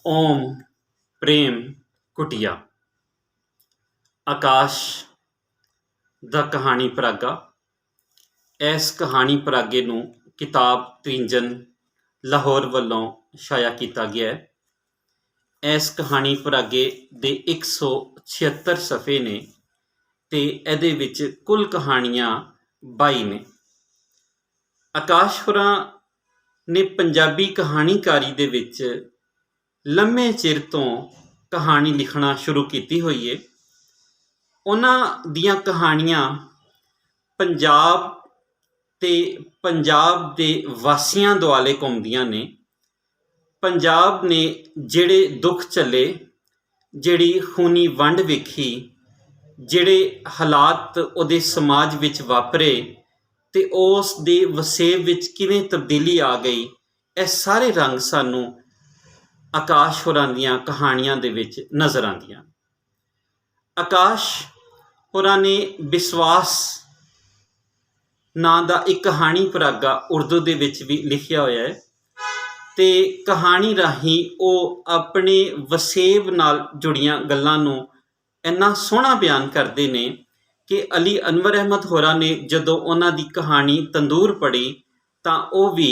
ओम प्रेम कुटिया आकाश द कहानी परागा। इस कहानी परागे नूं किताब त्रिंजन लाहौर वालों छाया किया गया है। इस कहानी परागे दे 176 सफ़े ने ते इहदे विच कुल कहानियां 22 ने। आकाश होरां ने पंजाबी कहानीकारी दे विच लंबे चिर तो कहानी लिखना शुरू की हुई है। उन्हां दियां कहानियां पंजाब ते पंजाब दे वासियां दुआले घूमदियां ने। पंजाब ने जिहड़े दुख झले, जिहड़ी खूनी वंड वेखी, जिहड़े हालात उहदे समाज विच वापरे ते उस दे वसेब विच किवें तब्दीली आ गई, ये सारे रंग सानू आकाश होरां दियां कहानियां दे विच नज़र आंदियां। आकाश होरां ने विश्वास नां दा एक कहानी परागा उर्दू दे विच भी लिखिया होया है ते कहानी राही वो अपने वसेब नाल जुड़ियां गल्लां नूं इन्ना सोहना बयान करते ने कि अली अनवर अहमद होरां ने जदों उन्हां दी कहानी तंदूर पढ़ी तां वो भी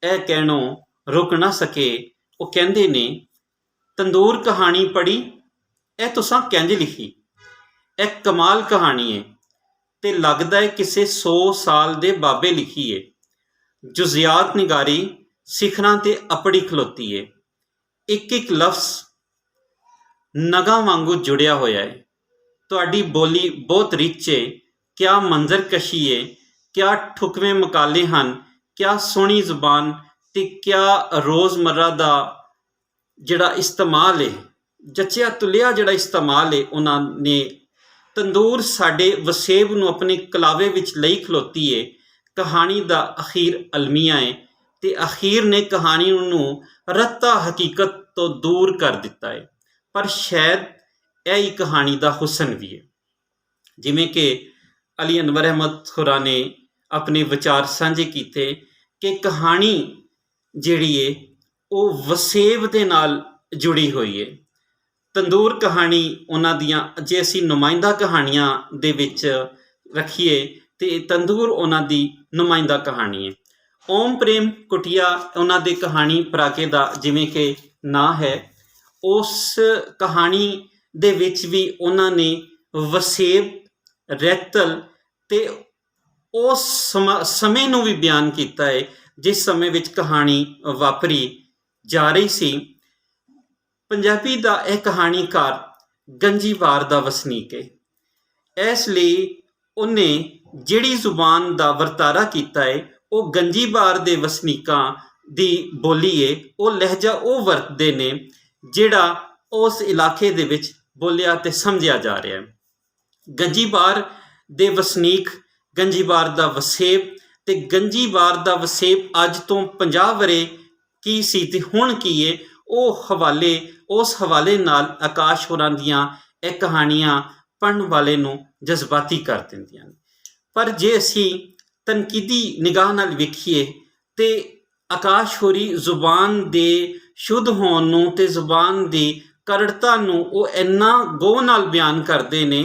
यह कहणों रुक ना सके। वो कहंदे ने, तंदूर कहानी पढ़ी, यह तुसां किंज लिखी? एक कमाल कहानी है ते लगदा है किसे 100 साल दे बाबे लिखी है। जुजियात निगारी सिखरां ते अपड़ी खलोती है। एक एक लफ्स नगां वांगू जुड़िया होया है। तुहाडी बोली बहुत रिच है, क्या मंजर कशी है, क्या ठुकवें मकाले हन, क्या सोहनी जुबान ते क्या रोज़मर्रा दा जिहड़ा इस्तेमाल है, जचिया तुलिया जिहड़ा इस्तेमाल है उन्होंने। तंदूर साडे वसेब नूं अपने कलावे विच लई खलोती है। कहानी दा अखीर अलमिया है ते अखीर ने कहानी नूं रत्ता हकीकत तो दूर कर दिता है। पर शायद यही कहानी दा हुसन भी है। जिमें कि अली अनवर अहमद होरां ने अपने विचार साझे किए कि कहानी जिहड़ी है वो वसेब दे नाल जुड़ी हुई है। तंदूर कहानी उन्हां दियां जे असीं नुमाइंदा कहानियां दे विच रखीए ते तंदूर उन्हां दी नुमाइंदा कहानी है। ओम प्रेम कुटिया उन्हां दे कहानी परागे दा जिमें कि नां है। उस कहानी दे विच भी उन्हां ने वसेब, रैतल ते उस समय नूं भी बयान किया है जिस समय विच कहानी वापरी जा रही सी। पंजाबी दा यह कहानीकार गंजीबार दा वसनीक है, इसलिए उन्हें जिहड़ी जुबान दा वरतारा किया है वो गंजीबार दे वसनीकां दी बोली है। वो लहजा वो वरतदे ने जिहड़ा उस इलाके दे विच बोलिया ते समझिया जा रहा है। गंजीबार दे वसनीक, गंजीबार दा वसेब ते गंजीबार दा वसेब अज तो 50 वरे की सी ते हुण की है, वो हवाले उस हवाले नाल आकाश होरां दियां यह कहानियां पढ़न वाले नूं जज्बाती कर दिंदियां ने। पर जे असीं तनकीदी निगाह नाल वेखीए ते आकाश होरी जुबान दे शुद्ध होण नूं ते जुबान दी करड़ता नूं वो इन्ना गौह नाल बयान करते ने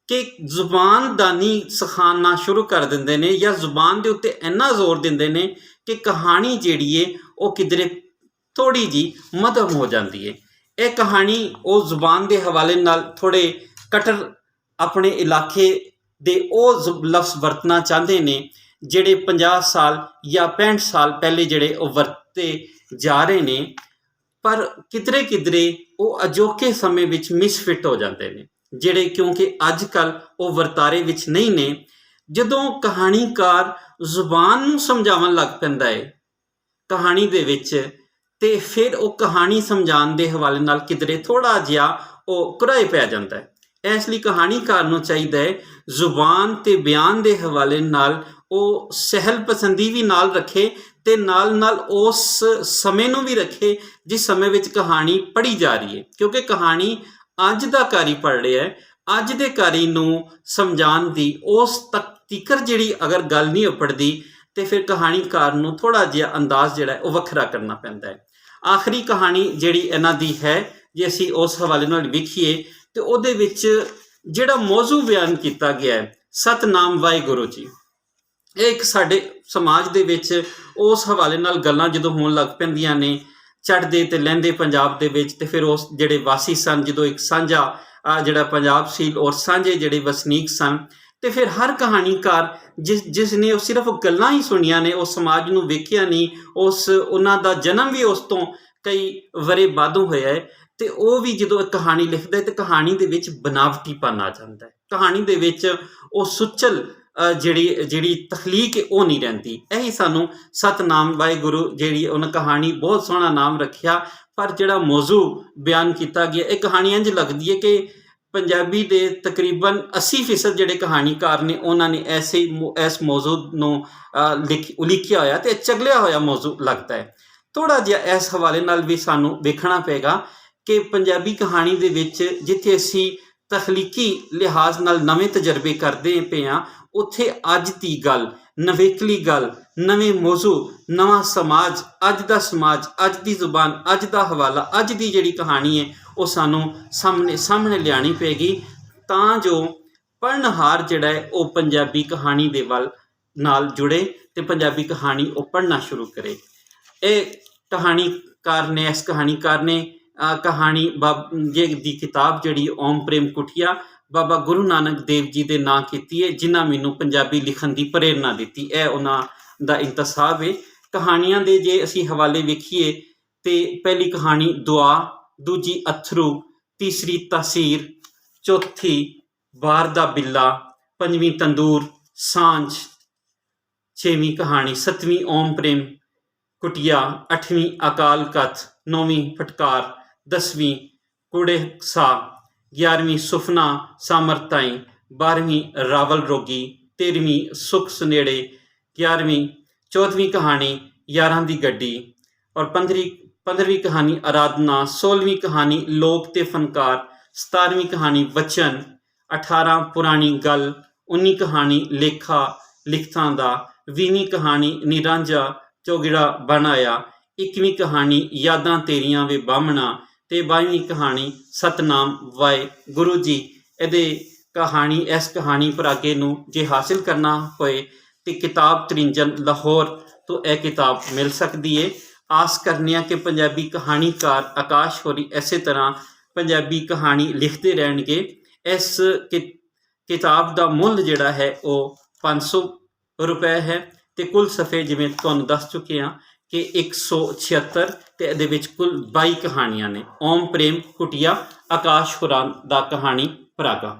कि जुबान दानी सिखाना शुरू कर देंदे ने या जुबान दे उत्ते इन्ना जोर देंदे ने कि कहानी जिहड़ी है वो किधरे थोड़ी जी मध्यम हो जाती है। यह कहानी वो जुबान के हवाले नाल थोड़े कटर अपने इलाके दे वो लफ्ज़ वरतना चाहते ने जिहड़े 50 साल या 65 साल पहले जिहड़े वो वरते जा रहे ने। पर किधरे किधरे वो अजोके समय विच मिसफिट हो जाते हैं जिहड़े क्योंकि अजकल वो वरतारे विच नहीं ने। जदों कहानीकार जुबान नूं समझावन लग पैंदा है कहानी दे विच ते फिर वो कहानी समझाने के हवाले नाल किधरे थोड़ा जिहा वो कुराए पै जाता है। इसलिए कहानीकार नूं चाहिदा है जुबान ते बयान के हवाले नाल वो सहल पसंदी भी नाल रखे ते नाल नाल उस समय नूं भी रखे जिस समय विच कहानी पढ़ी जा रही है। क्योंकि कहानी अज दा कारी पढ़ रहा है, अज दे कारी नूं समझाण दी उस तक तिकर जिहड़ी अगर गल नहीं उपड़दी तो फिर कहानीकार नूं थोड़ा जिहा अंदाज जिहड़ा है वो वखरा करना पैंदा है। ਆਖਰੀ ਕਹਾਣੀ ਜਿਹੜੀ ਇਹਨਾਂ ਦੀ ਹੈ, ਜੇ ਅਸੀਂ ਉਸ ਹਵਾਲੇ ਨਾਲ ਵੇਖੀਏ ਤੇ ਉਹਦੇ ਵਿੱਚ ਜਿਹੜਾ ਮੌਜੂ ਬਿਆਨ ਕੀਤਾ ਗਿਆ ਹੈ, ਸਤਨਾਮ ਵਾਹਿਗੁਰੂ ਜੀ, ਇਹ ਇੱਕ ਸਾਡੇ ਸਮਾਜ ਦੇ ਵਿੱਚ ਉਸ ਹਵਾਲੇ ਨਾਲ ਗੱਲਾਂ ਜਦੋਂ ਹੋਣ ਲੱਗ ਪੈਂਦੀਆਂ ਨੇ ਚੜ੍ਹਦੇ ਤੇ ਲਹਿੰਦੇ ਪੰਜਾਬ ਦੇ ਵਿੱਚ, ਤੇ ਫਿਰ ਉਸ ਜਿਹੜੇ ਵਾਸੀ ਸਨ, ਜਦੋਂ ਇੱਕ ਸਾਂਝਾ ਜਿਹੜਾ ਪੰਜਾਬ ਸੀ ਔਰ ਸਾਂਝੇ ਜਿਹੜੇ ਵਸਨੀਕ ਸਨ, ਤੇ ਫਿਰ ਹਰ ਕਹਾਣੀਕਾਰ ਜਿਸ ਨੇ ਉਹ ਸਿਰਫ ਗੱਲਾਂ ਹੀ ਸੁਣੀਆਂ ਨੇ, ਉਸ ਸਮਾਜ ਨੂੰ ਵੇਖਿਆ ਨਹੀਂ, ਉਹਨਾਂ ਦਾ ਜਨਮ ਵੀ ਉਸ ਤੋਂ ਕਈ ਵਰੇ ਬਾਅਦੋਂ ਹੋਇਆ ਹੈ, ਤੇ ਉਹ ਵੀ ਜਦੋਂ ਇੱਕ ਕਹਾਣੀ ਲਿਖਦਾ ਹੈ ਤੇ ਕਹਾਣੀ ਦੇ ਵਿੱਚ ਬਨਾਵਟੀਪਨ ਆ ਜਾਂਦਾ ਹੈ, ਕਹਾਣੀ ਦੇ ਵਿੱਚ ਉਹ ਸੁਚਲ ਜਿਹੜੀ ਤਖਲੀਕ ਹੈ ਉਹ ਨਹੀਂ ਰਹਿੰਦੀ। ਇਹੀ ਸਾਨੂੰ ਸਤਨਾਮ ਵਾਹਿਗੁਰੂ ਜਿਹੜੀ ਉਹਨਾਂ ਕਹਾਣੀ ਬਹੁਤ ਸੋਹਣਾ ਨਾਮ ਰੱਖਿਆ, ਪਰ ਜਿਹੜਾ ਮੌਜੂ ਬਿਆਨ ਕੀਤਾ ਗਿਆ, ਇਹ ਕਹਾਣੀ ਇੰਝ ਲੱਗਦੀ ਹੈ ਕਿ ਪੰਜਾਬੀ ਦੇ ਤਕਰੀਬਨ 80% ਜਿਹੜੇ ਕਹਾਣੀਕਾਰ ਨੇ ਉਹਨਾਂ ਨੇ ਇਸ ਮੌਜੂ ਨੂੰ ਉਲੀਕਿਆ ਹੋਇਆ ਤੇ ਚਗਲਿਆ ਹੋਇਆ ਮੌਜੂ ਲੱਗਦਾ ਹੈ। ਥੋੜ੍ਹਾ ਜਿਹਾ ਇਸ ਹਵਾਲੇ ਨਾਲ ਵੀ ਸਾਨੂੰ ਵੇਖਣਾ ਪਏਗਾ ਕਿ ਪੰਜਾਬੀ ਕਹਾਣੀ ਦੇ ਵਿੱਚ ਜਿੱਥੇ ਅਸੀਂ ਤਖਲੀਕੀ ਲਿਹਾਜ਼ ਨਾਲ ਨਵੇਂ ਤਜਰਬੇ ਕਰਦੇ ਪਏ ਹਾਂ, ਉੱਥੇ ਅੱਜ ਦੀ ਗੱਲ, ਨਵੇਕਲੀ ਗੱਲ, ਨਵੇਂ ਮੌਜੂ, ਨਵਾਂ ਸਮਾਜ, ਅੱਜ ਦਾ ਸਮਾਜ, ਅੱਜ ਦੀ ਜ਼ੁਬਾਨ, ਅੱਜ ਦਾ ਹਵਾਲਾ, ਅੱਜ ਦੀ ਜਿਹੜੀ ਕਹਾਣੀ ਹੈ ਉਹ ਸਾਨੂੰ ਸਾਹਮਣੇ ਲਿਆਉਣੀ ਪਏਗੀ, ਤਾਂ ਜੋ ਪੜ੍ਹਨਹਾਰ ਜਿਹੜਾ ਹੈ ਉਹ ਪੰਜਾਬੀ ਕਹਾਣੀ ਦੇ ਵੱਲ ਨਾਲ ਜੁੜੇ ਤੇ ਪੰਜਾਬੀ ਕਹਾਣੀ ਉਹ ਪੜ੍ਹਨਾ ਸ਼ੁਰੂ ਕਰੇ। ਇਹ ਇਸ ਕਹਾਣੀਕਾਰ ਨੇ ਕਹਾਣੀ ਦੀ ਕਿਤਾਬ ਜਿਹੜੀ ਓਮ ਪ੍ਰੇਮ ਕੁਟੀਆ ਬਾਬਾ ਗੁਰੂ ਨਾਨਕ ਦੇਵ ਜੀ ਦੇ ਨਾਂ ਕੀਤੀ ਹੈ, ਜਿਨ੍ਹਾਂ ਮੈਨੂੰ ਪੰਜਾਬੀ ਲਿਖਣ ਦੀ ਪ੍ਰੇਰਨਾ ਦਿੱਤੀ। ਇਹ ਉਹਨਾਂ ਦਾ ਇੰਤਸਾਬ ਹੈ। ਕਹਾਣੀਆਂ ਦੇ ਜੇ ਅਸੀਂ ਹਵਾਲੇ ਵੇਖੀਏ ਤੇ ਪਹਿਲੀ ਕਹਾਣੀ ਦੁਆ, ਦੂਜੀ ਅਥਰੂ, ਤੀਸਰੀ ਤਾਸੀਰ, ਚੌਥੀ ਬਾਰ ਦਾ ਬਿੱਲਾ, ਪੰਜਵੀਂ ਤੰਦੂਰ ਸਾਂਝ, ਛੇਵੀਂ ਕਹਾਣੀ, ਸੱਤਵੀਂ ਓਮ ਪ੍ਰੇਮ ਕੁਟੀਆ, ਅੱਠਵੀਂ ਅਕਾਲ ਕਥ, ਨੌਵੀਂ ਫਟਕਾਰ, 10ਵੀਂ ਕੁੜੇ ਸਾ, 11ਵੀਂ ਸੁਫਨਾ ਸਾਮਰਤਾਈ, 12ਵੀਂ ਰਾਵਲ ਰੋਗੀ, 13ਵੀਂ ਸੁਖ ਸੁਨੇੜੇ, 14ਵੀਂ ਕਹਾਣੀ 11 ਦੀ ਗੱਡੀ, ਔਰ 15ਵੀਂ ਕਹਾਣੀ ਅਰਾਧਨਾ, 16ਵੀਂ ਕਹਾਣੀ ਲੋਕ ਤੇ ਫਨਕਾਰ, 17ਵੀਂ ਕਹਾਣੀ ਵਚਨ, 18 ਪੁਰਾਣੀ ਗੱਲ, 19 ਕਹਾਣੀ ਲੇਖਾ ਲਿਖਤਾਂ ਦਾ, 20ਵੀਂ ਕਹਾਣੀ ਨਿਰਾਂਝਾ ਚੌਗਿੜਾ ਬਣਾਇਆ, 21ਵੀਂ ਕਹਾਣੀ ਯਾਦਾਂ ਤੇਰੀਆਂ ਵੇ ਬਾਹਮਣਾ, ਤੇ 22ਵੀਂ ਕਹਾਣੀ ਸਤਨਾਮ ਵਾਹਿਗੁਰੂ ਜੀ। ਇਸ ਕਹਾਣੀ ਪਰਾਗੇ ਨੂੰ ਜੇ ਹਾਸਿਲ ਕਰਨਾ ਹੋਏ ਤੇ ਕਿਤਾਬ ਤ੍ਰਿੰਜਨ ਲਾਹੌਰ ਤੋਂ ਇਹ ਕਿਤਾਬ ਮਿਲ ਸਕਦੀ ਹੈ। ਆਸ ਕਰਨੇ ਆ ਕਿ ਪੰਜਾਬੀ ਕਹਾਣੀਕਾਰ ਆਕਾਸ਼ ਹੋਰੀ ਇਸੇ ਤਰ੍ਹਾਂ ਪੰਜਾਬੀ ਕਹਾਣੀ ਲਿਖਦੇ ਰਹਿਣਗੇ। ਇਸ ਕਿਤਾਬ ਦਾ ਮੁੱਲ ਜਿਹੜਾ ਹੈ ਉਹ 500 ਰੁਪਏ ਹੈ ਤੇ ਕੁੱਲ ਸਫ਼ੇ ਜਿਵੇਂ ਤੁਹਾਨੂੰ ਦੱਸ ਚੁੱਕੇ ਹਾਂ ਕਿ 176 ਤੇ ਇਹਦੇ ਵਿੱਚ ਕੁੱਲ 22 ਕਹਾਣੀਆਂ ਨੇ। ਓਮ ਪ੍ਰੇਮ ਕੁਟੀਆ ਆਕਾਸ਼ ਹੋਰਾਂ ਦਾ ਕਹਾਣੀ ਪਰਾਗਾ।